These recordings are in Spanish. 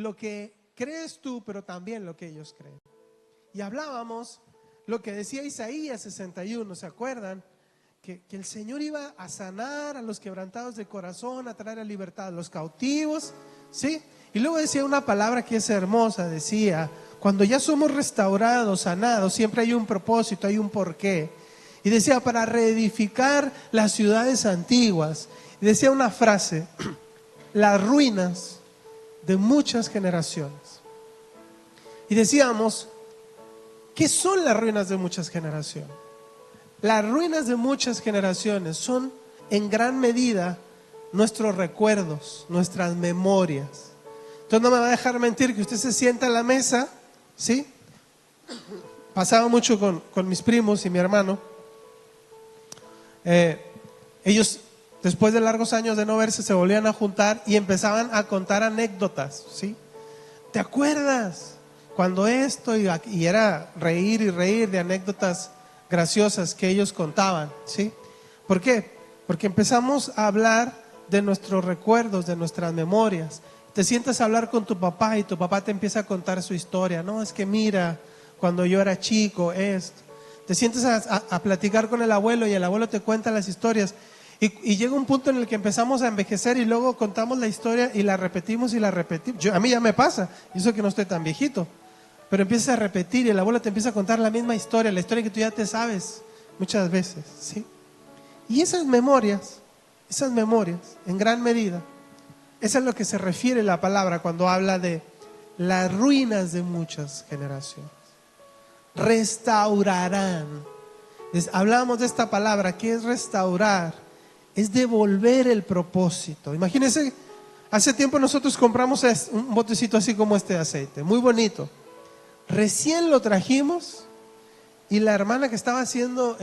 lo que crees tú, pero también lo que ellos creen. Y hablábamos lo que decía Isaías 61, ¿se acuerdan? Que el Señor iba a sanar a los quebrantados de corazón, a traer a libertad a los cautivos, ¿sí? Y luego decía una palabra que es hermosa, decía, cuando ya somos restaurados, sanados, siempre hay un propósito, hay un porqué. Y decía, para reedificar las ciudades antiguas. Y decía una frase, las ruinas de muchas generaciones. Y decíamos, ¿qué son las ruinas de muchas generaciones? Las ruinas de muchas generaciones son en gran medida nuestros recuerdos, nuestras memorias. Entonces no me va a dejar mentir que usted se sienta a la mesa, ¿sí? Pasaba mucho con mis primos y mi hermano. Ellos, después de largos años de no verse, se volvían a juntar y empezaban a contar anécdotas, ¿sí? ¿Te acuerdas? Cuando esto, y era reír y reír de anécdotas graciosas que ellos contaban, ¿sí? ¿Por qué? Porque empezamos a hablar de nuestros recuerdos, de nuestras memorias. Te sientas a hablar con tu papá y tu papá te empieza a contar su historia. No, es que mira, cuando yo era chico, esto. Te sientas a platicar con el abuelo y el abuelo te cuenta las historias. Y llega un punto en el que empezamos a envejecer y luego contamos la historia y la repetimos y la repetimos. A mí ya me pasa, y eso que no estoy tan viejito. Pero empiezas a repetir y el abuelo te empieza a contar la misma historia, la historia que tú ya te sabes muchas veces, ¿sí? Y esas memorias, en gran medida, eso es a lo que se refiere la palabra cuando habla de las ruinas de muchas generaciones. Restaurarán. Hablábamos de esta palabra, ¿qué es restaurar? Es devolver el propósito. Imagínense, hace tiempo nosotros compramos un botecito así como este de aceite, muy bonito. Recién lo trajimos y la hermana que estaba haciendo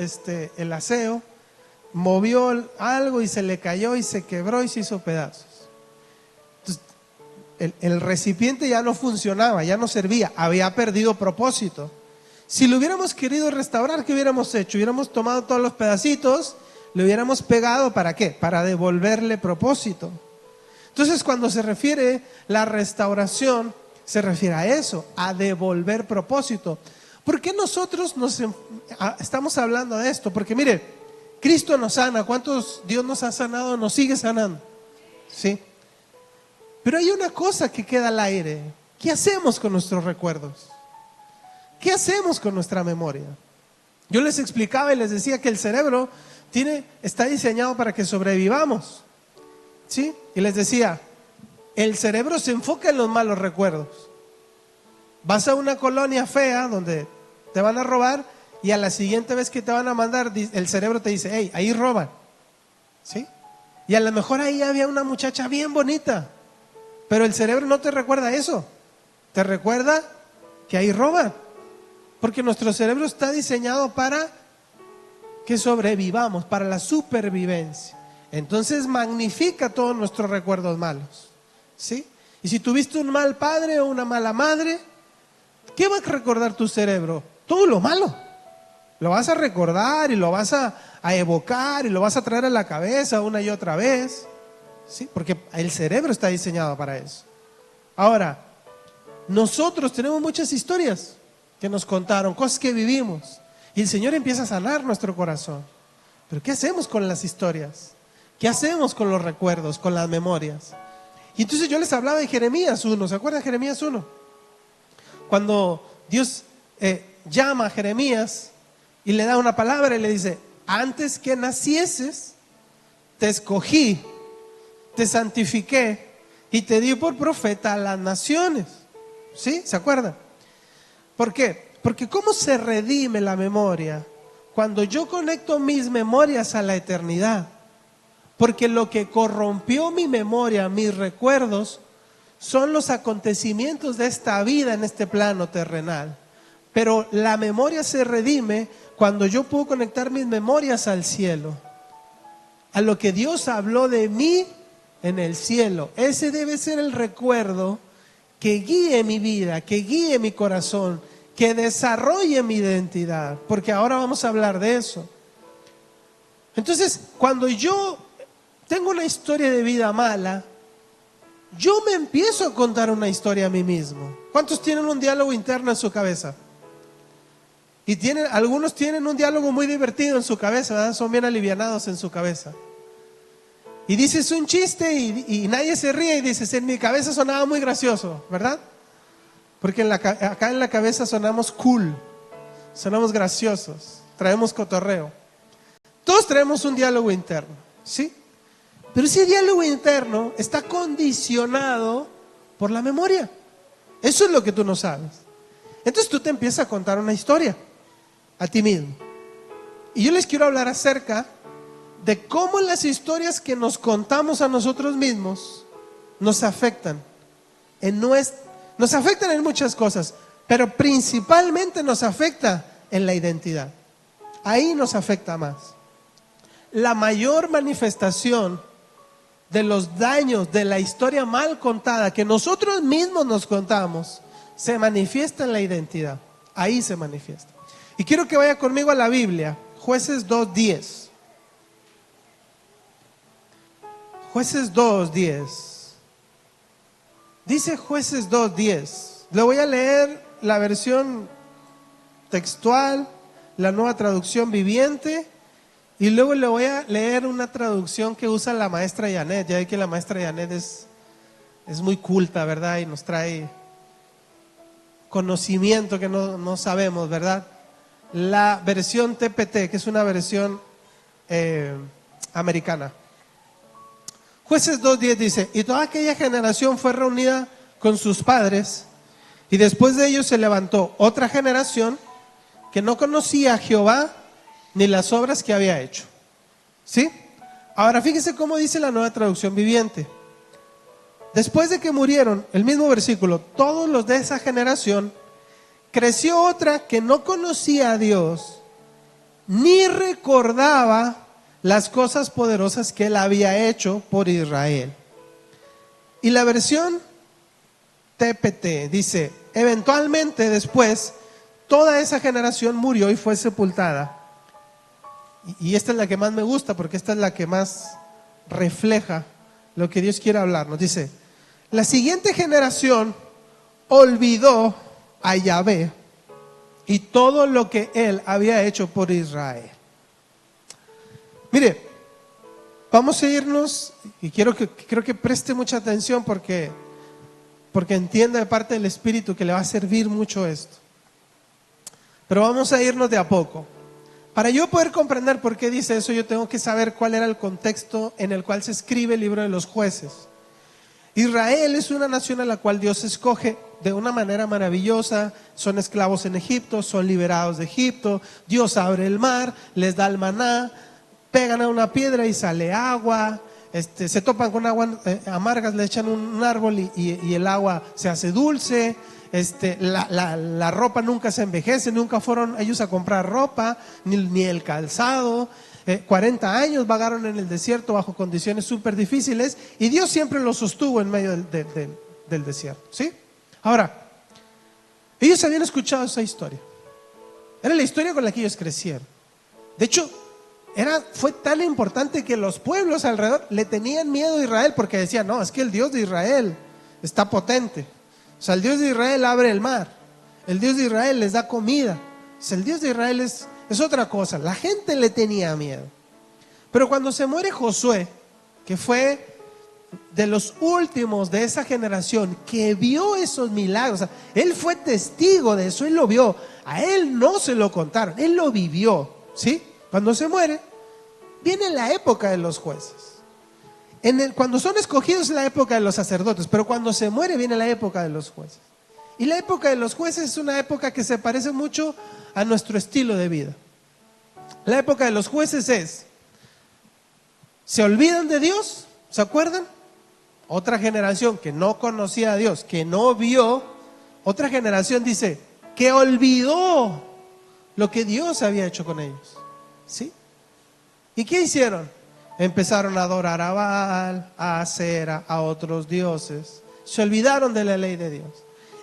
el aseo movió algo y se le cayó y se quebró y se hizo pedazos. Entonces, el recipiente ya no funcionaba, ya no servía, había perdido propósito. Si lo hubiéramos querido restaurar, ¿qué hubiéramos hecho? Hubiéramos tomado todos los pedacitos, le hubiéramos pegado, ¿para qué? Para devolverle propósito. Entonces, cuando se refiere la restauración, se refiere a eso, a devolver propósito. ¿Por qué nosotros estamos hablando de esto? Porque mire, Cristo nos sana. ¿Cuántos Dios nos ha sanado? Nos sigue sanando, ¿sí? Pero hay una cosa que queda al aire. ¿Qué hacemos con nuestros recuerdos? ¿Qué hacemos con nuestra memoria? Yo les explicaba y les decía que el cerebro está diseñado para que sobrevivamos, ¿sí? Y les decía, el cerebro se enfoca en los malos recuerdos. Vas a una colonia fea donde te van a robar y a la siguiente vez que te van a mandar, el cerebro te dice, hey, ahí roban, ¿sí? Y a lo mejor ahí había una muchacha bien bonita, pero el cerebro no te recuerda eso, te recuerda que ahí roban, porque nuestro cerebro está diseñado para que sobrevivamos, para la supervivencia. Entonces magnifica todos nuestros recuerdos malos, ¿sí? Y si tuviste un mal padre o una mala madre, ¿qué va a recordar tu cerebro? Todo lo malo. Lo vas a recordar y lo vas a evocar y lo vas a traer a la cabeza una y otra vez, ¿sí? Porque el cerebro está diseñado para eso. Ahora, nosotros tenemos muchas historias que nos contaron, cosas que vivimos, y el Señor empieza a sanar nuestro corazón. Pero ¿qué hacemos con las historias? ¿Qué hacemos con los recuerdos, con las memorias? Y entonces yo les hablaba de Jeremías 1, ¿se acuerdan de Jeremías 1? Cuando Dios llama a Jeremías y le da una palabra y le dice, antes que nacieses, te escogí, te santifiqué y te di por profeta a las naciones. ¿Sí? ¿Se acuerdan? ¿Por qué? Porque ¿cómo se redime la memoria? Cuando yo conecto mis memorias a la eternidad. Porque lo que corrompió mi memoria, mis recuerdos, son los acontecimientos de esta vida en este plano terrenal. Pero la memoria se redime cuando yo puedo conectar mis memorias al cielo, a lo que Dios habló de mí en el cielo. Ese debe ser el recuerdo que guíe mi vida, que guíe mi corazón, que desarrolle mi identidad, porque ahora vamos a hablar de eso. Entonces, cuando yo tengo una historia de vida mala, yo me empiezo a contar una historia a mí mismo. ¿Cuántos tienen un diálogo interno en su cabeza? Y algunos tienen un diálogo muy divertido en su cabeza, ¿verdad? Son bien alivianados en su cabeza. Y dices un chiste y nadie se ríe y dices, en mi cabeza sonaba muy gracioso, ¿verdad? Porque acá en la cabeza sonamos cool, sonamos graciosos, traemos cotorreo. Todos traemos un diálogo interno, ¿sí? Pero ese diálogo interno está condicionado por la memoria. Eso es lo que tú no sabes. Entonces tú te empiezas a contar una historia a ti mismo. Y yo les quiero hablar acerca de cómo las historias que nos contamos a nosotros mismos nos afectan. Nos afectan en muchas cosas, pero principalmente nos afecta en la identidad. Ahí nos afecta más. La mayor manifestación de los daños de la historia mal contada que nosotros mismos nos contamos se manifiesta en la identidad. Ahí se manifiesta. Y quiero que vaya conmigo a la Biblia, Jueces 2:10. Jueces 2:10. Dice Jueces 2:10. Le voy a leer la versión textual, la Nueva Traducción Viviente, y luego le voy a leer una traducción que usa la maestra Janet. Ya ve que la maestra Janet es muy culta, ¿verdad? Y nos trae conocimiento que no sabemos, ¿verdad? La versión TPT, que es una versión americana. Jueces 2:10 dice: y toda aquella generación fue reunida con sus padres, y después de ellos se levantó otra generación que no conocía a Jehová ni las obras que había hecho. ¿Sí? Ahora fíjese cómo dice la Nueva Traducción Viviente. Después de que murieron, el mismo versículo, todos los de esa generación, creció otra que no conocía a Dios, ni recordaba las cosas poderosas que Él había hecho por Israel. Y la versión TPT dice: eventualmente después, toda esa generación murió y fue sepultada. Y esta es la que más me gusta, porque esta es la que más refleja lo que Dios quiere hablarnos. Dice: la siguiente generación olvidó a Yahvé y todo lo que Él había hecho por Israel. Mire, vamos a irnos, y quiero que preste mucha atención porque entienda de parte del Espíritu que le va a servir mucho esto. Pero vamos a irnos de a poco. Para yo poder comprender por qué dice eso, yo tengo que saber cuál era el contexto en el cual se escribe el libro de los Jueces. Israel es una nación a la cual Dios escoge de una manera maravillosa. Son esclavos en Egipto, son liberados de Egipto. Dios abre el mar, les da el maná, pegan a una piedra y sale agua. Se topan con agua amargas, le echan un árbol y el agua se hace dulce. La ropa nunca se envejece, nunca fueron ellos a comprar ropa, ni el calzado. 40 años vagaron en el desierto bajo condiciones súper difíciles, y Dios siempre los sostuvo en medio del desierto, ¿sí? Ahora, ellos habían escuchado esa historia. Era la historia con la que ellos crecieron. De hecho, fue tan importante que los pueblos alrededor le tenían miedo a Israel, porque decían: no, es que el Dios de Israel está potente. O sea, el Dios de Israel abre el mar, el Dios de Israel les da comida. O sea, el Dios de Israel es otra cosa. La gente le tenía miedo. Pero cuando se muere Josué, que fue de los últimos de esa generación que vio esos milagros, o sea, él fue testigo de eso, él lo vio. A él no se lo contaron, él lo vivió, ¿sí? Cuando se muere, viene la época de los jueces. Cuando son escogidos es la época de los sacerdotes, pero cuando se muere viene la época de los jueces. Y la época de los jueces es una época que se parece mucho a nuestro estilo de vida. La época de los jueces se olvidan de Dios, ¿se acuerdan? Otra generación que no conocía a Dios, que no vio. Otra generación dice que olvidó lo que Dios había hecho con ellos, ¿sí? ¿Y qué hicieron? Empezaron a adorar a Baal, a Acera, a otros dioses. Se olvidaron de la ley de Dios.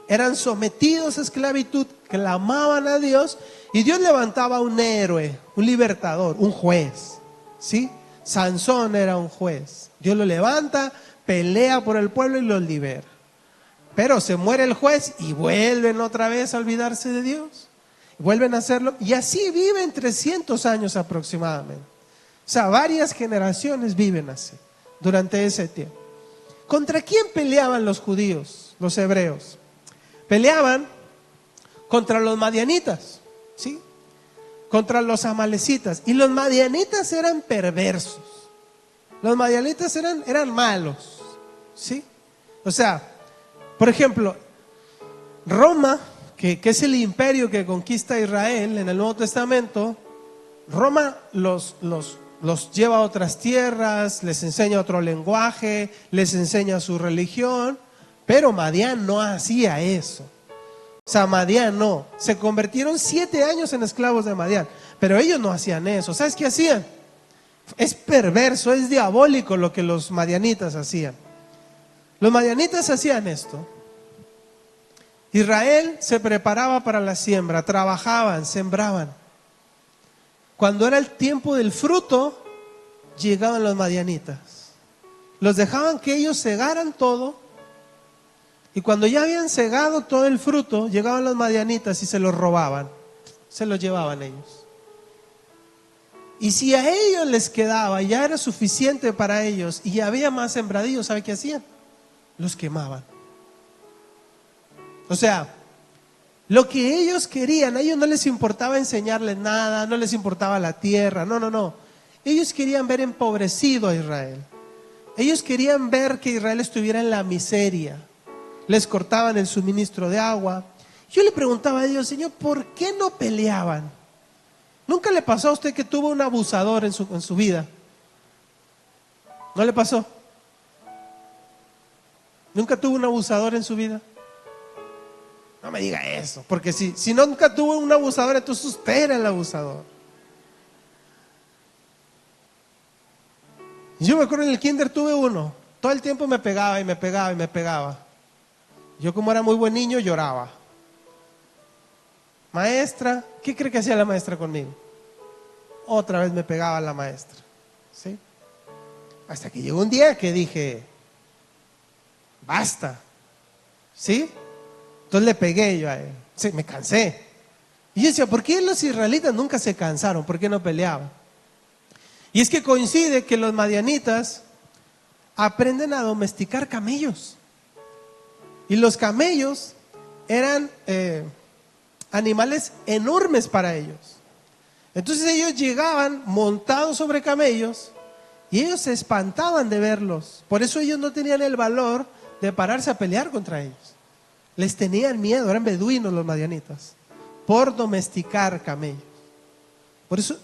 Eran sometidos a esclavitud, clamaban a Dios, y Dios levantaba un héroe, un libertador, un juez, ¿sí? Sansón era un juez. Dios lo levanta pelea por el pueblo y los libera. Pero se muere el juez y vuelven otra vez a olvidarse de Dios. Vuelven a hacerlo y así viven 300 años aproximadamente. O sea, varias generaciones viven así durante ese tiempo. ¿Contra quién peleaban los judíos, los hebreos? Peleaban contra los madianitas, ¿sí? Contra los amalecitas. Y los madianitas eran perversos. Los madianitas eran malos, ¿sí? O sea, por ejemplo, Roma, que es el imperio que conquista Israel en el Nuevo Testamento, Roma los lleva a otras tierras, les enseña otro lenguaje, les enseña su religión, pero Madián no hacía eso. O sea, Madián no. Se convirtieron 7 años en esclavos de Madián, pero ellos no hacían eso. ¿Sabes qué hacían? Es perverso, es diabólico lo que los madianitas hacían. Los madianitas hacían esto. Israel se preparaba para la siembra, trabajaban, sembraban. Cuando era el tiempo del fruto, llegaban los madianitas. Los dejaban que ellos segaran todo. Y cuando ya habían segado todo el fruto, llegaban los madianitas y se los robaban. Se los llevaban ellos. Y si a ellos les quedaba, ya era suficiente para ellos y había más sembradíos, ¿sabe qué hacían? Los quemaban. O sea, lo que ellos querían, a ellos no les importaba enseñarles nada, no les importaba la tierra, no. Ellos querían ver empobrecido a Israel. Ellos querían ver que Israel estuviera en la miseria. Les cortaban el suministro de agua. Yo le preguntaba a Dios, Señor, ¿por qué no peleaban? ¿Nunca le pasó a usted que tuvo un abusador en su vida? ¿No le pasó? ¿Nunca tuvo un abusador en su vida? No me diga eso, porque si nunca tuvo un abusador, entonces usted era el abusador. Yo me acuerdo en el kinder tuve uno, todo el tiempo me pegaba y me pegaba y me pegaba. Yo como era muy buen niño lloraba. Maestra, ¿qué cree que hacía la maestra conmigo? Otra vez me pegaba la maestra, ¿sí? Hasta que llegó un día que dije, basta, ¿sí? Entonces le pegué yo a él, sí, me cansé. Y yo decía, ¿por qué los israelitas nunca se cansaron? ¿Por qué no peleaban? Y es que coincide que los madianitas aprenden a domesticar camellos. Y los camellos eran animales enormes para ellos. Entonces ellos llegaban montados sobre camellos y ellos se espantaban de verlos. Por eso ellos no tenían el valor de pararse a pelear contra ellos. Les tenían miedo, eran beduinos los madianitas, por domesticar camellos.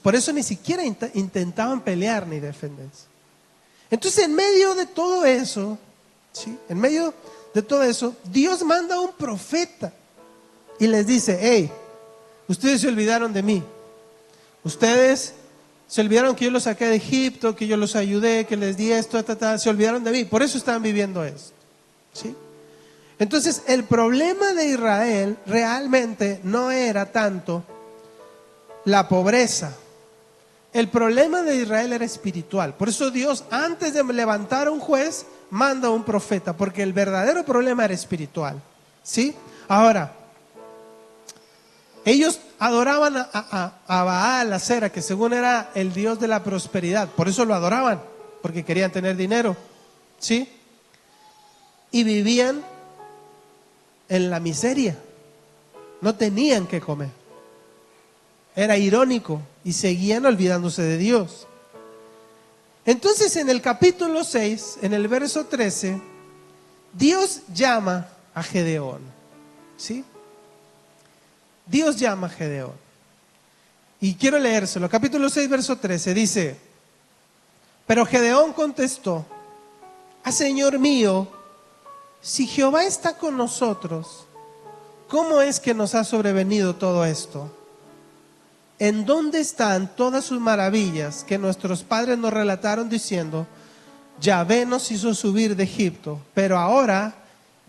Por eso ni siquiera intentaban pelear ni defenderse. Entonces en medio de todo eso, ¿sí? En medio de todo eso, Dios manda a un profeta y les dice, hey, ustedes se olvidaron de mí. Ustedes se olvidaron que yo los saqué de Egipto, que yo los ayudé, que les di esto, se olvidaron de mí. Por eso estaban viviendo esto, ¿sí? Entonces el problema de Israel realmente no era tanto la pobreza. El problema de Israel era espiritual. Por eso Dios, antes de levantar a un juez, manda a un profeta, porque el verdadero problema era espiritual, ¿sí? Ahora, ellos adoraban a Baal, a Sera, que según era el dios de la prosperidad. Por eso lo adoraban, porque querían tener dinero, ¿sí? Y vivían en la miseria. No tenían que comer. Era irónico y seguían olvidándose de Dios. Entonces en el capítulo 6, en el verso 13, Dios llama a Gedeón, ¿sí? Dios llama a Gedeón. Y quiero leérselo. Capítulo 6, verso 13 dice, pero Gedeón contestó, Señor mío, si Jehová está con nosotros, ¿cómo es que nos ha sobrevenido todo esto? ¿En dónde están todas sus maravillas que nuestros padres nos relataron diciendo, Yahvé nos hizo subir de Egipto, pero ahora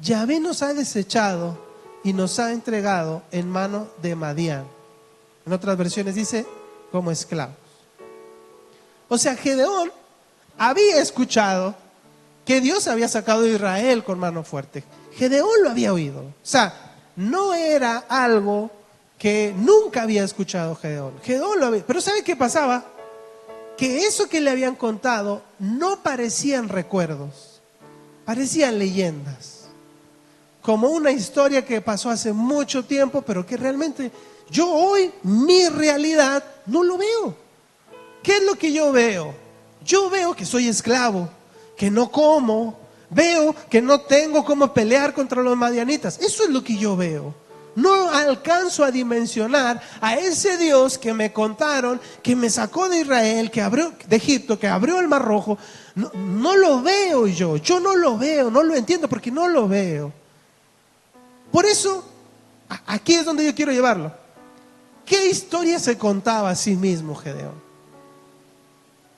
Yahvé nos ha desechado y nos ha entregado en mano de Madián? En otras versiones dice, como esclavos. O sea, Gedeón había escuchado que Dios había sacado a Israel con mano fuerte. Gedeón lo había oído. O sea, no era algo que nunca había escuchado Gedeón. Gedeón lo había. Pero ¿sabe qué pasaba? Que eso que le habían contado no parecían recuerdos, parecían leyendas. Como una historia que pasó hace mucho tiempo, pero que realmente yo hoy, mi realidad, no lo veo. ¿Qué es lo que yo veo? Yo veo que soy esclavo, que no como, veo que no tengo cómo pelear contra los madianitas. Eso es lo que yo veo. No alcanzo a dimensionar a ese Dios que me contaron, que me sacó de Israel, que abrió de Egipto, que abrió el Mar Rojo. No lo veo yo no lo veo, no lo entiendo porque no lo veo. Por eso, aquí es donde yo quiero llevarlo. ¿Qué historia se contaba a sí mismo Gedeón?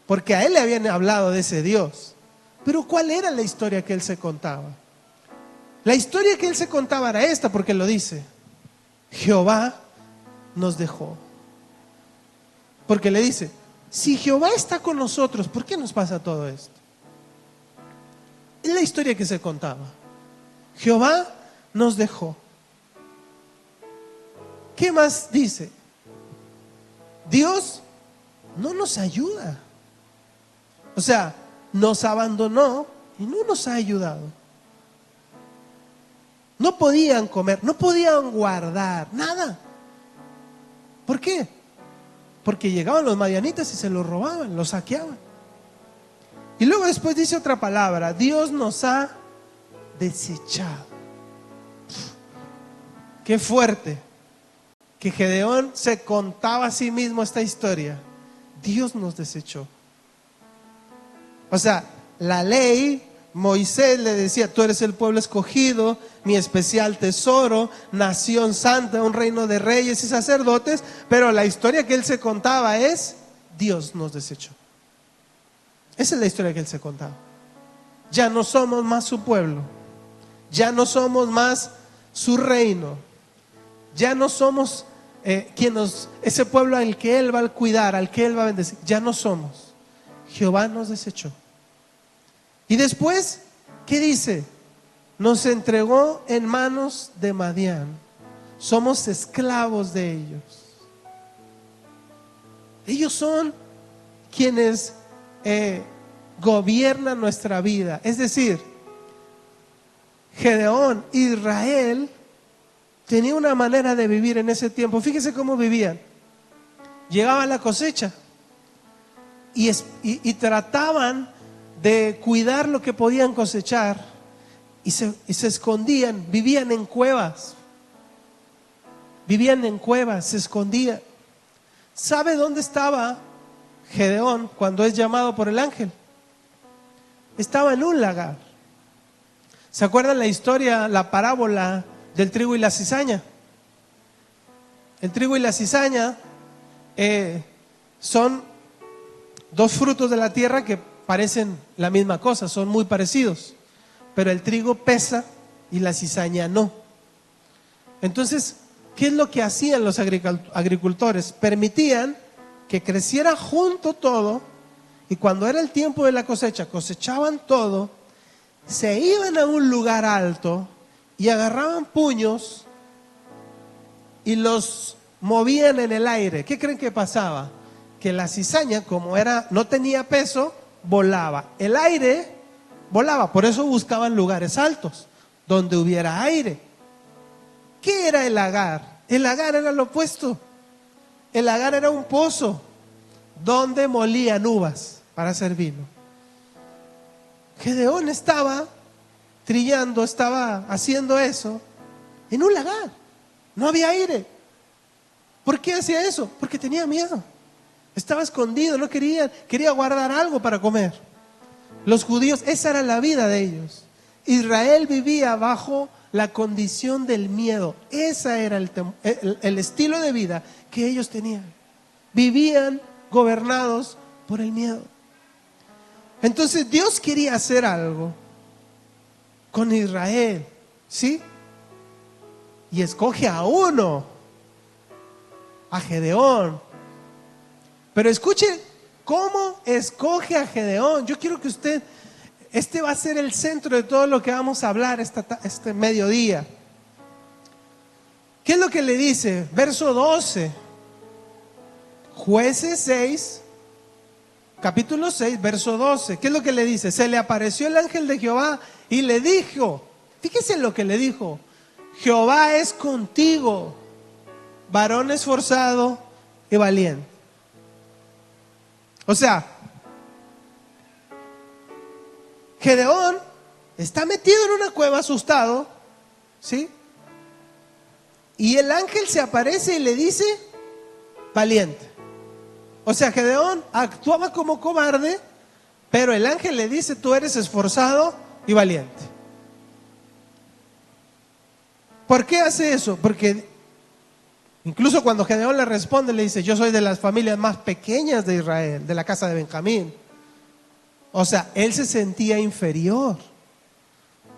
Porque a él le habían hablado de ese Dios. Pero ¿cuál era la historia que él se contaba? La historia que él se contaba era esta, porque lo dice: Jehová nos dejó. Porque le dice, si Jehová está con nosotros, ¿por qué nos pasa todo esto? Es la historia que se contaba. Jehová nos dejó. ¿Qué más dice? Dios no nos ayuda. O sea, nos abandonó y no nos ha ayudado. No podían comer, no podían guardar, nada. ¿Por qué? Porque llegaban los madianitas y se los robaban, los saqueaban. Y luego después dice otra palabra: Dios nos ha desechado. Qué fuerte que Gedeón se contaba a sí mismo esta historia. Dios nos desechó. O sea, la ley, Moisés le decía: tú eres el pueblo escogido, mi especial tesoro, nación santa, un reino de reyes y sacerdotes. Pero la historia que él se contaba es: Dios nos desechó. Esa es la historia que él se contaba. Ya no somos más su pueblo, ya no somos más su reino, ya no somos ese pueblo al que él va a cuidar, al que él va a bendecir. Ya no somos. Jehová nos desechó. Y después, ¿qué dice? Nos entregó en manos de Madián. Somos esclavos de ellos. Ellos son quienes gobiernan nuestra vida. Es decir, Gedeón, Israel, tenía una manera de vivir en ese tiempo. Fíjese cómo vivían. Llegaba la cosecha y trataban de cuidar lo que podían cosechar y se escondían, vivían en cuevas, se escondían. ¿Sabe dónde estaba Gedeón cuando es llamado por el ángel? Estaba en un lagar. ¿Se acuerdan la historia, la parábola del trigo y la cizaña? El trigo y la cizaña son dos frutos de la tierra que parecen la misma cosa, son muy parecidos, pero el trigo pesa y la cizaña no. Entonces, ¿qué es lo que hacían los agricultores? Permitían que creciera junto todo, y cuando era el tiempo de la cosecha, cosechaban todo, se iban a un lugar alto y agarraban puños y los movían en el aire. ¿Qué creen que pasaba? Que la cizaña, como no tenía peso, volaba. El aire volaba, por eso buscaban lugares altos, donde hubiera aire. ¿Qué era el lagar? El lagar era lo opuesto. El lagar era un pozo donde molían uvas para hacer vino. Gedeón estaba trillando, estaba haciendo eso en un lagar. No había aire. ¿Por qué hacía eso? Porque tenía miedo. Estaba escondido, no quería guardar algo para comer. Los judíos, esa era la vida de ellos. Israel vivía bajo la condición del miedo. Ese era el estilo de vida que ellos tenían. Vivían gobernados por el miedo. Entonces Dios quería hacer algo con Israel, ¿sí? Y escoge a uno, a Gedeón. Pero escuche cómo escoge a Gedeón. Yo quiero que usted este va a ser el centro de todo lo que vamos a hablar este mediodía. ¿Qué es lo que le dice? Verso 12. Jueces 6, capítulo 6, verso 12. ¿Qué es lo que le dice? Se le apareció el ángel de Jehová y le dijo, fíjese lo que le dijo: Jehová es contigo, varón esforzado y valiente. O sea, Gedeón está metido en una cueva asustado, ¿sí? Y el ángel se aparece y le dice, valiente. O sea, Gedeón actuaba como cobarde, pero el ángel le dice, tú eres esforzado y valiente. ¿Por qué hace eso? Porque incluso cuando Gedeón le responde, le dice, yo soy de las familias más pequeñas de Israel, de la casa de Benjamín. O sea, él se sentía inferior.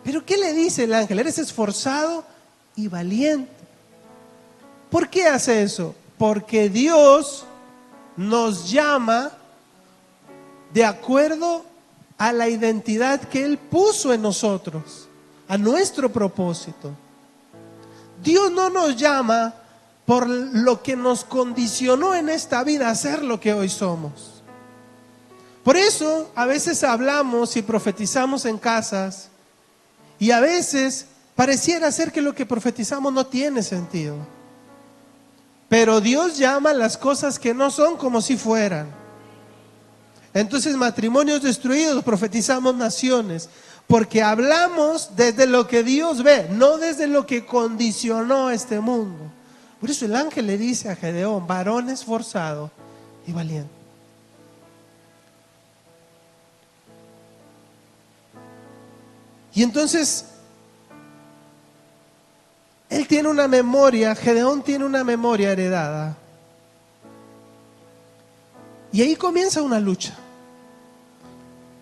Pero ¿qué le dice el ángel? Eres esforzado y valiente. ¿Por qué hace eso? Porque Dios nos llama de acuerdo a la identidad que Él puso en nosotros, a nuestro propósito. Dios no nos llama por lo que nos condicionó en esta vida a ser lo que hoy somos. Por eso a veces hablamos y profetizamos en casas y a veces pareciera ser que lo que profetizamos no tiene sentido. Pero Dios llama las cosas que no son como si fueran. Entonces, matrimonios destruidos, profetizamos naciones, porque hablamos desde lo que Dios ve, no desde lo que condicionó este mundo. Por eso el ángel le dice a Gedeón, varón esforzado y valiente. Y entonces, él tiene una memoria, Gedeón tiene una memoria heredada. Y ahí comienza una lucha.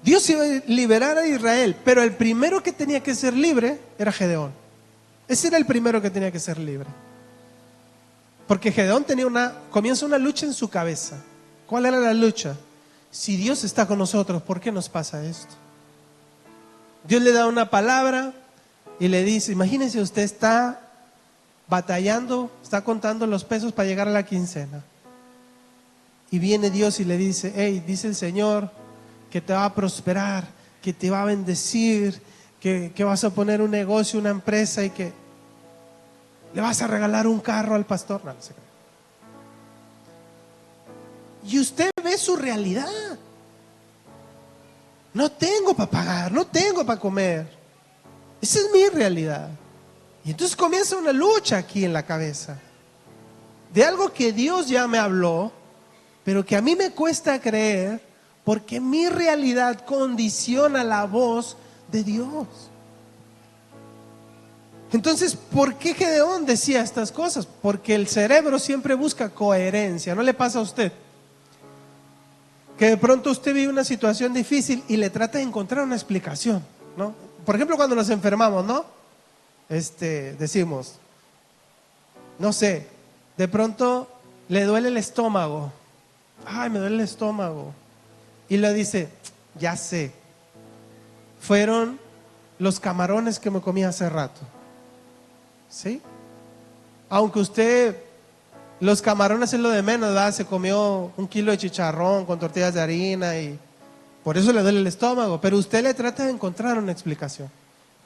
Dios iba a liberar a Israel, pero el primero que tenía que ser libre era Gedeón. Ese era el primero que tenía que ser libre. Porque Gedeón comienza una lucha en su cabeza. ¿Cuál era la lucha? Si Dios está con nosotros, ¿por qué nos pasa esto? Dios le da una palabra y le dice, imagínense, usted está batallando, está contando los pesos para llegar a la quincena. Y viene Dios y le dice, hey, dice el Señor que te va a prosperar, que te va a bendecir, que vas a poner un negocio, una empresa y que le vas a regalar un carro al pastor. No, no sé. Y usted ve su realidad. No tengo para pagar, no tengo para comer. Esa es mi realidad. Y entonces comienza una lucha aquí en la cabeza de algo que Dios ya me habló, pero que a mí me cuesta creer porque mi realidad condiciona la voz de Dios. Entonces, ¿por qué Gedeón decía estas cosas? Porque el cerebro siempre busca coherencia. ¿No le pasa a usted? Que de pronto usted vive una situación difícil y le trata de encontrar una explicación, ¿no? Por ejemplo, cuando nos enfermamos, ¿no? Decimos, no sé, de pronto le duele el estómago. Ay, me duele el estómago. Y le dice, ya sé, fueron los camarones que me comí hace rato. ¿Sí? Aunque usted, los camarones es lo de menos, ¿verdad? Se comió 1 kilo de chicharrón con tortillas de harina y por eso le duele el estómago. Pero usted le trata de encontrar una explicación.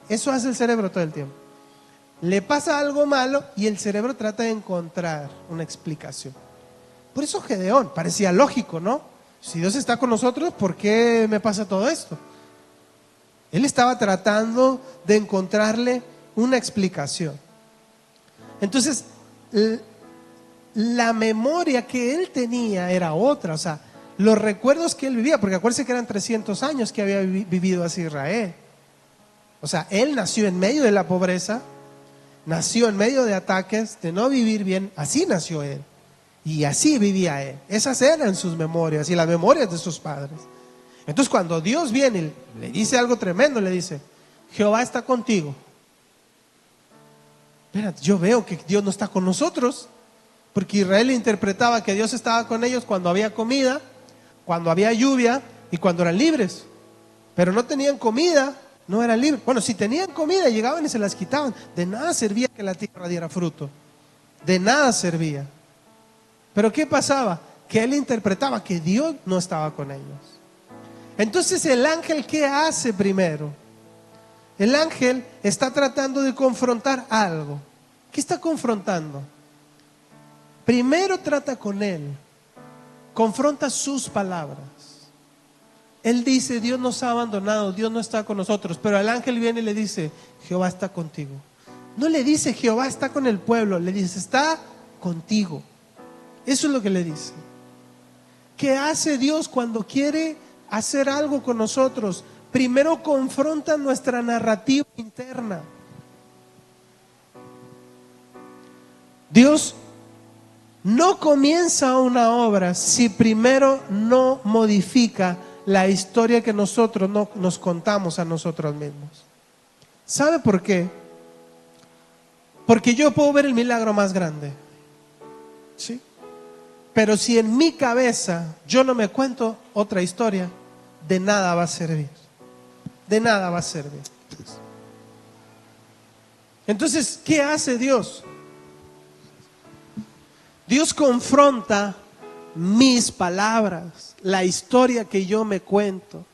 Eso hace el cerebro todo el tiempo. Le pasa algo malo y el cerebro trata de encontrar una explicación. Por eso Gedeón parecía lógico, ¿no? Si Dios está con nosotros, ¿por qué me pasa todo esto? Él estaba tratando de encontrarle una explicación. Entonces, la memoria que él tenía era otra, o sea, los recuerdos que él vivía, porque acuérdense que eran 300 años que había vivido así Israel. O sea, él nació en medio de la pobreza, nació en medio de ataques, de no vivir bien, así nació él. Y así vivía él. Esas eran sus memorias y las memorias de sus padres. Entonces cuando Dios viene y le dice algo tremendo, le dice, Jehová está contigo. Espérate, yo veo que Dios no está con nosotros, porque Israel interpretaba que Dios estaba con ellos cuando había comida, cuando había lluvia y cuando eran libres. pero no tenían comida, no eran libres. Bueno, si tenían comida, llegaban y se las quitaban. De nada servía que la tierra diera fruto. De nada servía. Pero ¿qué pasaba? Que él interpretaba que Dios no estaba con ellos. Entonces el ángel, ¿qué hace primero? El ángel está tratando de confrontar algo. ¿Qué está confrontando? Primero trata con él. Confronta sus palabras. Él dice, Dios nos ha abandonado, Dios no está con nosotros. Pero el ángel viene y le dice, Jehová está contigo. No le dice, Jehová está con el pueblo. Le dice, está contigo. Eso es lo que le dice. ¿Qué hace Dios cuando quiere hacer algo con nosotros? Primero confronta nuestra narrativa interna. Dios no comienza una obra si primero no modifica la historia que nosotros nos contamos a nosotros mismos. ¿Sabe por qué? Porque yo puedo ver el milagro más grande, ¿sí? Pero si en mi cabeza yo no me cuento otra historia, de nada va a servir. De nada va a servir. Entonces, ¿qué hace Dios? Dios confronta mis palabras, la historia que yo me cuento.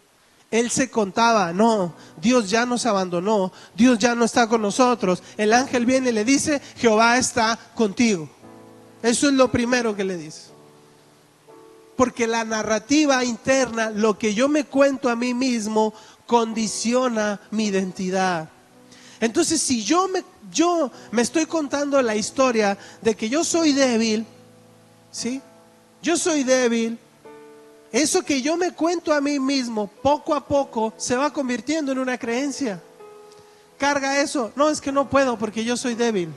Él se contaba, no, Dios ya nos abandonó, Dios ya no está con nosotros. El ángel viene y le dice, Jehová está contigo. Eso es lo primero que le dice. Porque la narrativa interna, lo que yo me cuento a mí mismo, condiciona mi identidad. Entonces, si yo me estoy contando la historia de que yo soy débil, ¿sí? Yo soy débil. Eso que yo me cuento a mí mismo, poco a poco, se va convirtiendo en una creencia. Carga eso. No, es que no puedo porque yo soy débil.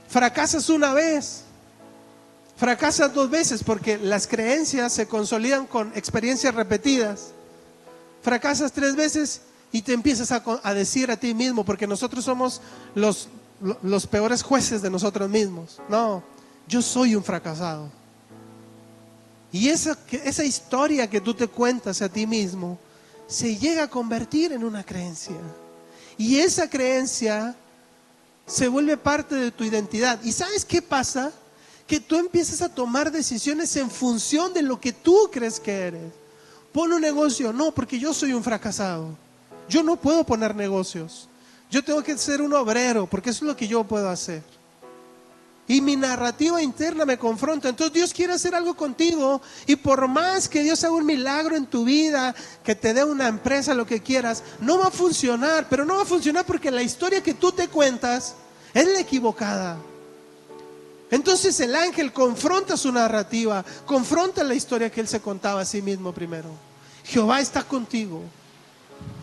Fracasas una vez. Fracasas 2 veces porque las creencias se consolidan con experiencias repetidas. Fracasas 3 veces y te empiezas a decir a ti mismo, porque nosotros somos los peores jueces de nosotros mismos. No, yo soy un fracasado. Y esa historia que tú te cuentas a ti mismo se llega a convertir en una creencia. Y esa creencia se vuelve parte de tu identidad. ¿Y sabes qué pasa? Que tú empiezas a tomar decisiones en función de lo que tú crees que eres. Pon un negocio. No, porque yo soy un fracasado. Yo no puedo poner negocios. Yo tengo que ser un obrero, porque eso es lo que yo puedo hacer. Y mi narrativa interna me confronta. Entonces Dios quiere hacer algo contigo. Y por más que Dios haga un milagro en tu vida, que te dé una empresa, lo que quieras, no va a funcionar. Pero no va a funcionar porque la historia que tú te cuentas es la equivocada. Entonces el ángel confronta su narrativa, confronta la historia que él se contaba a sí mismo primero. Jehová está contigo.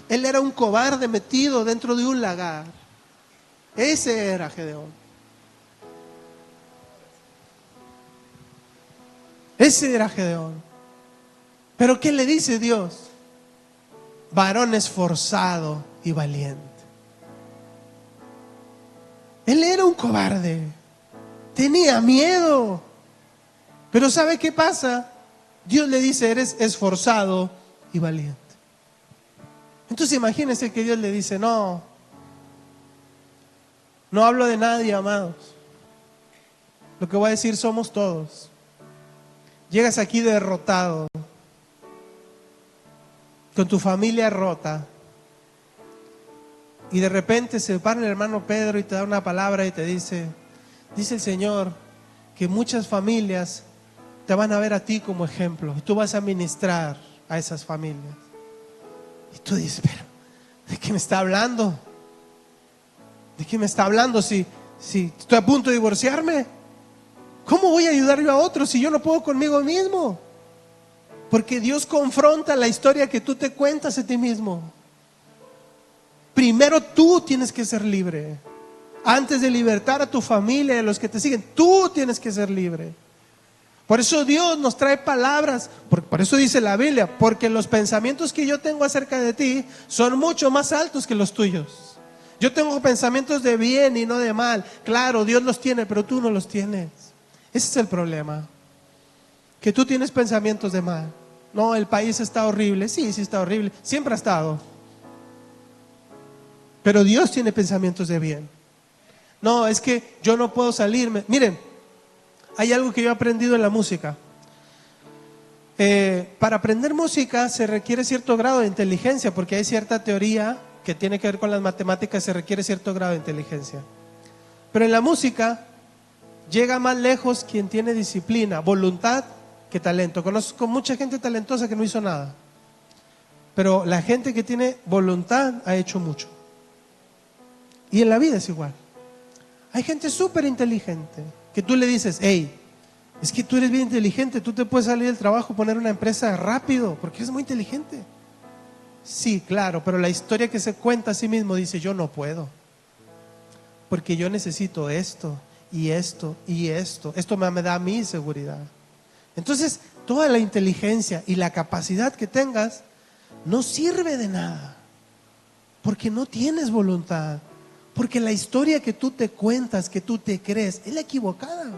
Él era un cobarde metido dentro de un lagar. Ese era Gedeón. Ese era Gedeón. Pero ¿qué le dice Dios? Varón esforzado y valiente. Él era un cobarde. Tenía miedo. Pero ¿sabe qué pasa? Dios le dice, eres esforzado y valiente. Entonces imagínense que Dios le dice, no hablo de nadie, amados. Lo que voy a decir somos todos. Llegas aquí derrotado, con tu familia rota, y de repente se para el hermano Pedro y te da una palabra y te dice el Señor que muchas familias te van a ver a ti como ejemplo y tú vas a ministrar a esas familias. Y tú dices, pero ¿de qué me está hablando? ¿De qué me está hablando si estoy a punto de divorciarme? ¿Cómo voy a ayudar yo a otros si yo no puedo conmigo mismo? Porque Dios confronta la historia que tú te cuentas a ti mismo. Primero tú tienes que ser libre. Antes de libertar a tu familia y a los que te siguen, tú tienes que ser libre. Por eso Dios nos trae palabras, por eso dice la Biblia, porque los pensamientos que yo tengo acerca de ti son mucho más altos que los tuyos. Yo tengo pensamientos de bien y no de mal. Claro, Dios los tiene, pero tú no los tienes. Ese es el problema, que tú tienes pensamientos de mal. No, el país está horrible. Sí, sí está horrible. Siempre ha estado. Pero Dios tiene pensamientos de bien. No, es que yo no puedo salirme. Miren, hay algo que yo he aprendido en la música. Para aprender música se requiere cierto grado de inteligencia, porque hay cierta teoría que tiene que ver con las matemáticas, se requiere cierto grado de inteligencia. Pero en la música llega más lejos quien tiene disciplina, voluntad, que talento. Conozco mucha gente talentosa que no hizo nada, pero la gente que tiene voluntad ha hecho mucho. Y en la vida es igual. Hay gente súper inteligente que tú le dices, hey, es que tú eres bien inteligente, tú te puedes salir del trabajo, poner una empresa rápido, porque eres muy inteligente. Sí, claro, pero la historia que se cuenta a sí mismo dice, yo no puedo, porque yo necesito esto y esto y esto. Esto me da a mí seguridad. Entonces, toda la inteligencia y la capacidad que tengas no sirve de nada, porque no tienes voluntad, porque la historia que tú te cuentas, que tú te crees, es la equivocada.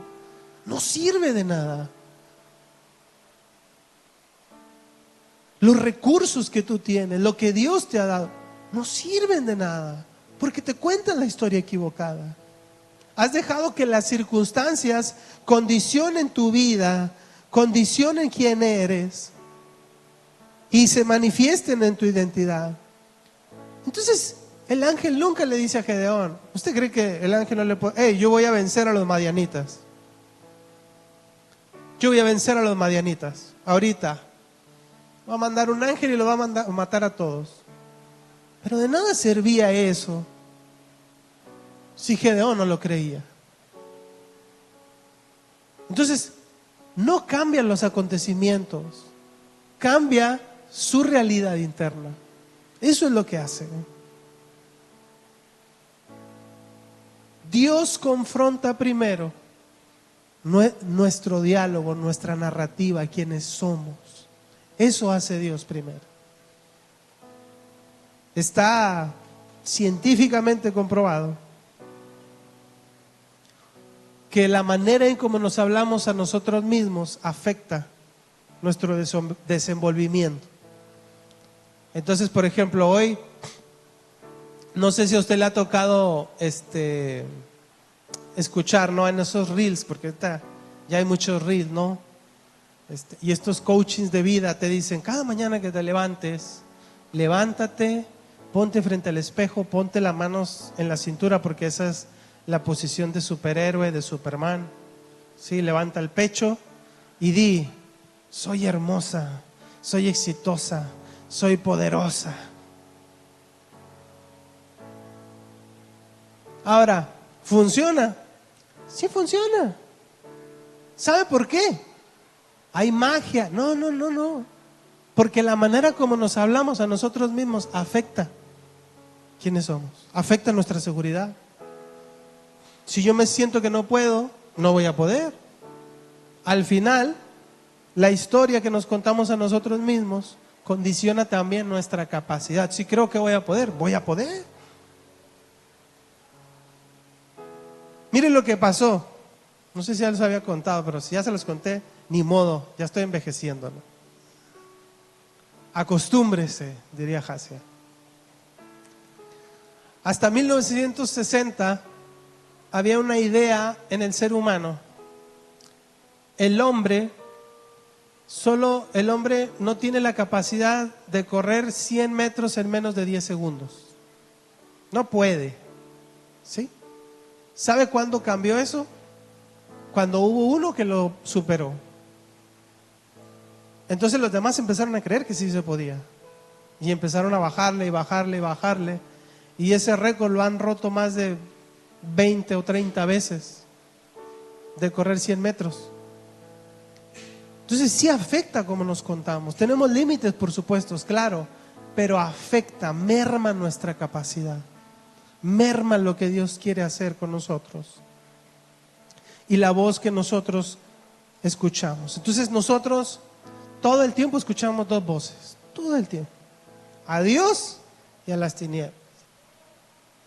No sirve de nada. Los recursos que tú tienes, lo que Dios te ha dado, no sirven de nada, porque te cuentan la historia equivocada. Has dejado que las circunstancias condicionen tu vida, condicionen quién eres y se manifiesten en tu identidad. Entonces, el ángel nunca le dice a Gedeón, ¿usted cree que el ángel no le puede, hey, yo voy a vencer a los madianitas? Yo voy a vencer a los madianitas, ahorita. Va a mandar un ángel y lo va a matar a todos. Pero de nada servía eso si Gedeón no lo creía. Entonces, no cambian los acontecimientos, cambia su realidad interna. Eso es lo que hace. Dios confronta primero nuestro diálogo, nuestra narrativa, quienes somos. Eso hace Dios primero. Está científicamente comprobado que la manera en cómo nos hablamos a nosotros mismos afecta nuestro desenvolvimiento. Entonces, por ejemplo, hoy, no sé si a usted le ha tocado escuchar, ¿no? En esos reels, porque ahorita ya hay muchos reels, ¿no? Y estos coachings de vida te dicen, cada mañana que te levantes, levántate, ponte frente al espejo, ponte las manos en la cintura, porque esa es la posición de superhéroe, de Superman. Sí, levanta el pecho y di, soy hermosa, soy exitosa, soy poderosa. Ahora, ¿funciona? Sí funciona. ¿Sabe por qué? Hay magia. No. Porque la manera como nos hablamos a nosotros mismos afecta quiénes somos, afecta nuestra seguridad. Si yo me siento que no puedo, no voy a poder. Al final, la historia que nos contamos a nosotros mismos condiciona también nuestra capacidad. Si creo que voy a poder, voy a poder. Miren lo que pasó. No sé si ya les había contado, pero si ya se los conté, ni modo, ya estoy envejeciendo, ¿no? Acostúmbrese, diría Hasia. Hasta 1960 había una idea en el ser humano. El hombre no tiene la capacidad de correr 100 metros en menos de 10 segundos. No puede. ¿Sí? ¿Sabe cuándo cambió eso? Cuando hubo uno que lo superó. Entonces los demás empezaron a creer que sí se podía. Y empezaron a bajarle y bajarle y bajarle. Y ese récord lo han roto más de 20 o 30 veces de correr 100 metros. Entonces sí afecta como nos contamos. Tenemos límites, por supuesto, claro, pero afecta, merma nuestra capacidad, merma lo que Dios quiere hacer con nosotros y la voz que nosotros escuchamos. Entonces nosotros todo el tiempo escuchamos dos voces, todo el tiempo, a Dios y a las tinieblas.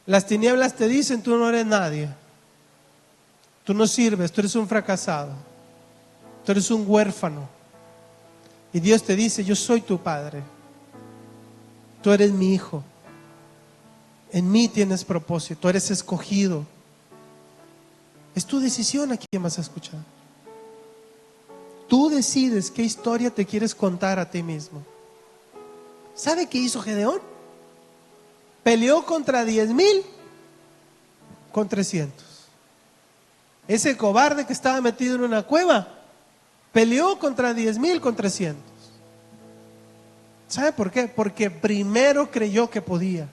Las tinieblas te dicen, tú no eres nadie, tú no sirves, tú eres un fracasado, tú eres un huérfano, Y Dios te dice: yo soy tu padre, tú eres mi hijo, en mí tienes propósito, eres escogido. Es tu decisión a quién vas a escuchar. Tú decides qué historia te quieres contar a ti mismo. ¿Sabe qué hizo Gedeón? Peleó contra 10,000 con 300. Ese cobarde que estaba metido en una cueva peleó contra 10,000 con 300. ¿Sabe por qué? Porque primero creyó que podía.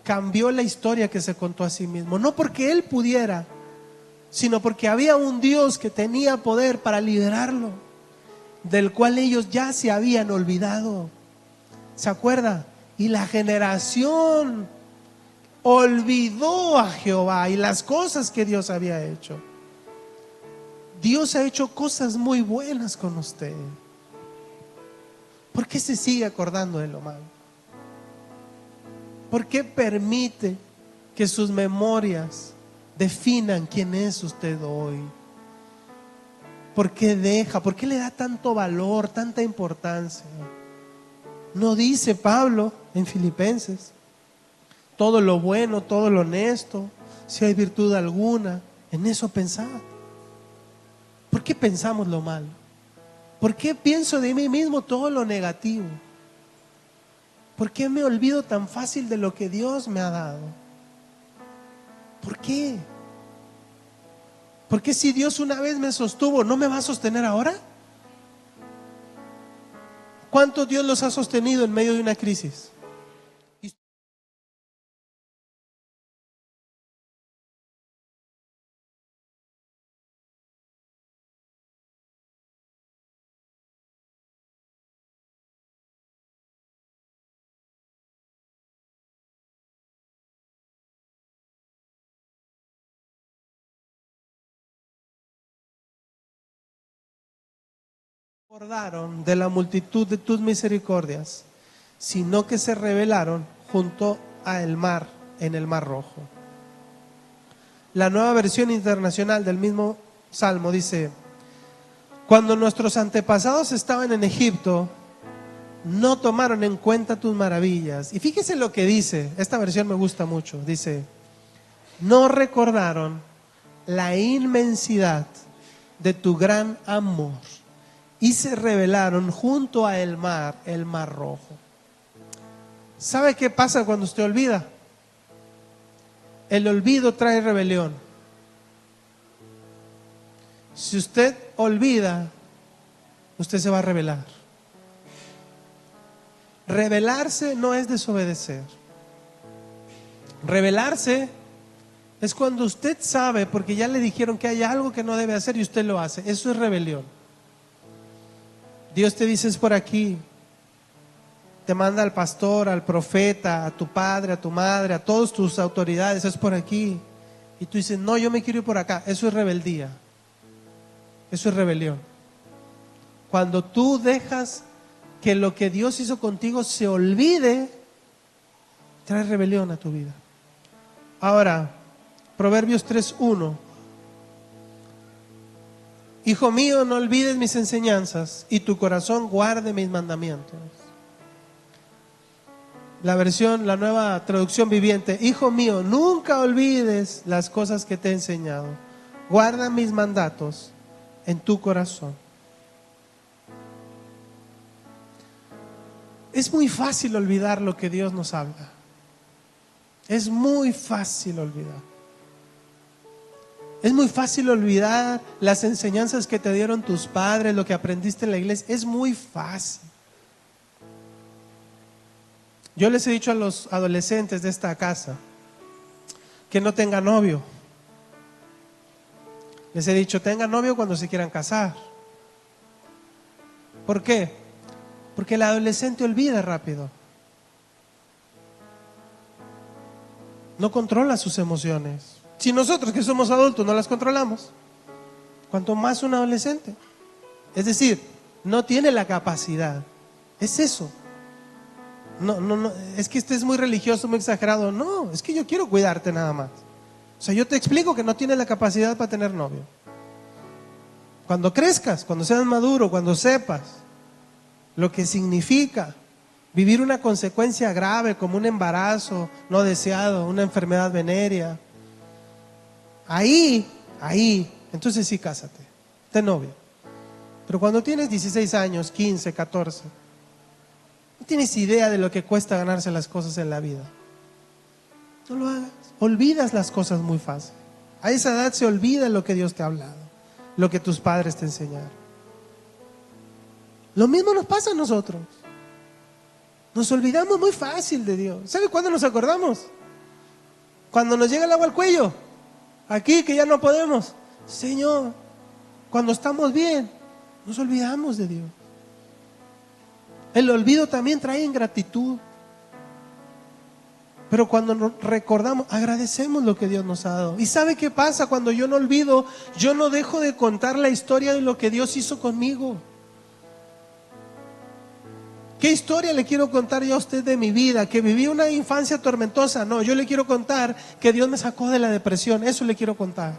Cambió la historia que se contó a sí mismo. No porque él pudiera, sino porque había un Dios que tenía poder para liberarlo, del cual ellos ya se habían olvidado. ¿Se acuerda? Y la generación olvidó a Jehová y las cosas que Dios había hecho. Dios ha hecho cosas muy buenas con usted. ¿Por qué se sigue acordando de lo malo? ¿Por qué permite que sus memorias definan quién es usted hoy? ¿Por qué deja? ¿Por qué le da tanto valor, tanta importancia? ¿No dice Pablo en Filipenses: todo lo bueno, todo lo honesto, si hay virtud alguna, en eso pensad? ¿Por qué pensamos lo malo? ¿Por qué pienso de mí mismo todo lo negativo? ¿Por qué me olvido tan fácil de lo que Dios me ha dado? ¿Por qué? ¿Por qué si Dios una vez me sostuvo, no me va a sostener ahora? ¿Cuántos Dios los ha sostenido en medio de una crisis? Acordaron de la multitud de tus misericordias, sino que se rebelaron junto al mar, en el Mar Rojo. La Nueva Versión Internacional del mismo Salmo dice: cuando nuestros antepasados estaban en Egipto, no tomaron en cuenta tus maravillas. Y fíjese lo que dice, esta versión me gusta mucho, dice: no recordaron la inmensidad de tu gran amor y se rebelaron junto a el Mar Rojo. ¿Sabe qué pasa cuando usted olvida? El olvido trae rebelión. Si usted olvida, usted se va a rebelar. Rebelarse no es desobedecer. Rebelarse es cuando usted sabe, porque ya le dijeron que hay algo que no debe hacer y usted lo hace. Eso es rebelión. Dios te dice: es por aquí. Te manda al pastor, al profeta, a tu padre, a tu madre, a todas tus autoridades: es por aquí. Y tú dices: no, yo me quiero ir por acá. Eso es rebeldía. Eso es rebelión. Cuando tú dejas que lo que Dios hizo contigo se olvide, trae rebelión a tu vida. Ahora, Proverbios 3:1: hijo mío, no olvides mis enseñanzas, y tu corazón guarde mis mandamientos. La nueva traducción viviente: hijo mío, nunca olvides las cosas que te he enseñado. Guarda mis mandatos en tu corazón. Es muy fácil olvidar lo que Dios nos habla. Es muy fácil olvidar. Es muy fácil olvidar las enseñanzas que te dieron tus padres, lo que aprendiste en la iglesia. Es muy fácil. Yo les he dicho a los adolescentes de esta casa que no tengan novio. Les he dicho: tengan novio cuando se quieran casar. ¿Por qué? Porque el adolescente olvida rápido. No controla sus emociones. Si nosotros que somos adultos no las controlamos, cuanto más un adolescente. Es decir, no tiene la capacidad. Es eso. No, es que este es muy religioso, muy exagerado. No, es que yo quiero cuidarte nada más. O sea, yo te explico que no tienes la capacidad para tener novio. Cuando crezcas, cuando seas maduro, cuando sepas, lo que significa vivir una consecuencia grave como un embarazo no deseado, una enfermedad venérea, ahí, entonces sí cásate, ten novio. Pero cuando tienes 16 años, 15, 14, no tienes idea de lo que cuesta ganarse las cosas en la vida. No lo hagas. Olvidas las cosas muy fácil. A esa edad se olvida lo que Dios te ha hablado, lo que tus padres te enseñaron. Lo mismo nos pasa a nosotros. Nos olvidamos muy fácil de Dios. ¿Sabe cuándo nos acordamos? Cuando nos llega el agua al cuello. Aquí que ya no podemos. Señor, cuando estamos bien, nos olvidamos de Dios. El olvido también trae ingratitud. Pero cuando nos recordamos, agradecemos lo que Dios nos ha dado. ¿Y sabe qué pasa? Cuando yo no olvido, yo no dejo de contar la historia de lo que Dios hizo conmigo. ¿Qué historia le quiero contar yo a usted de mi vida? ¿Que viví una infancia tormentosa? No, yo le quiero contar que Dios me sacó de la depresión. Eso le quiero contar.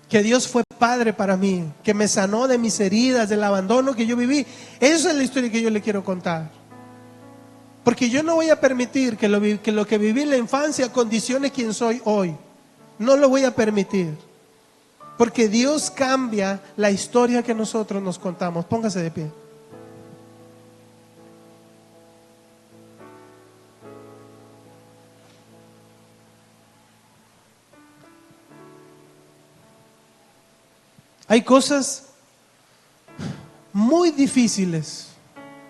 Que Dios fue padre para mí, que me sanó de mis heridas, del abandono que yo viví. Esa es la historia que yo le quiero contar. Porque yo no voy a permitir que lo que viví en la infancia condicione quién soy hoy. No lo voy a permitir. Porque Dios cambia la historia que nosotros nos contamos. Póngase de pie. Hay cosas muy difíciles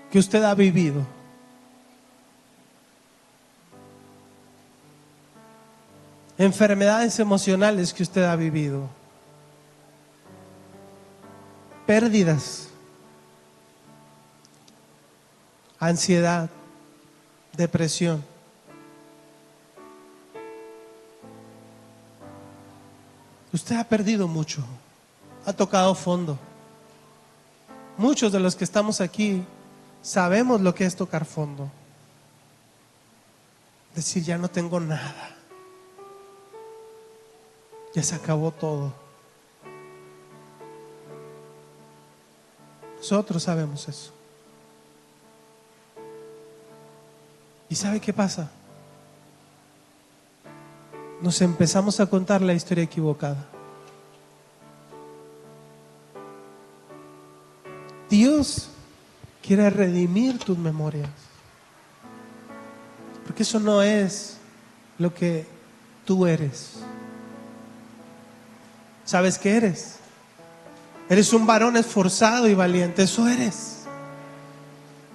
que usted ha vivido. Enfermedades emocionales que usted ha vivido. Pérdidas. Ansiedad. Depresión. Usted ha perdido mucho. Ha tocado fondo. Muchos de los que estamos aquí sabemos lo que es tocar fondo. Decir, ya no tengo nada. Ya se acabó todo. Nosotros sabemos eso. ¿Y sabe qué pasa? Nos empezamos a contar la historia equivocada. Dios quiere redimir tus memorias. Porque eso no es lo que tú eres. ¿Sabes qué eres? Eres un varón esforzado y valiente. Eso eres.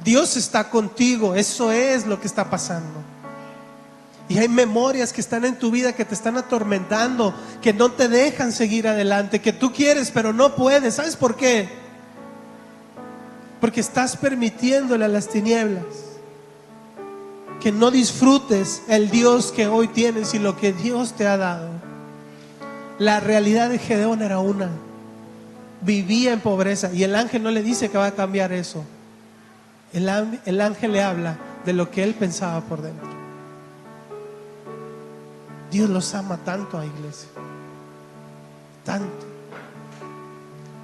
Dios está contigo. Eso es lo que está pasando. Y hay memorias que están en tu vida que te están atormentando, que no te dejan seguir adelante, que tú quieres pero no puedes. ¿Sabes por qué? Porque estás permitiéndole a las tinieblas que no disfrutes el Dios que hoy tienes y lo que Dios te ha dado. La realidad de Gedeón era una. Vivía en pobreza y el ángel no le dice que va a cambiar eso. El ángel le habla de lo que él pensaba por dentro. Dios los ama tanto a iglesia. Tanto.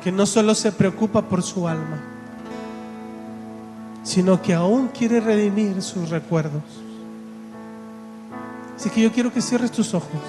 Que no solo se preocupa por su alma, sino que aún quiere redimir sus recuerdos. Así que yo quiero que cierres tus ojos.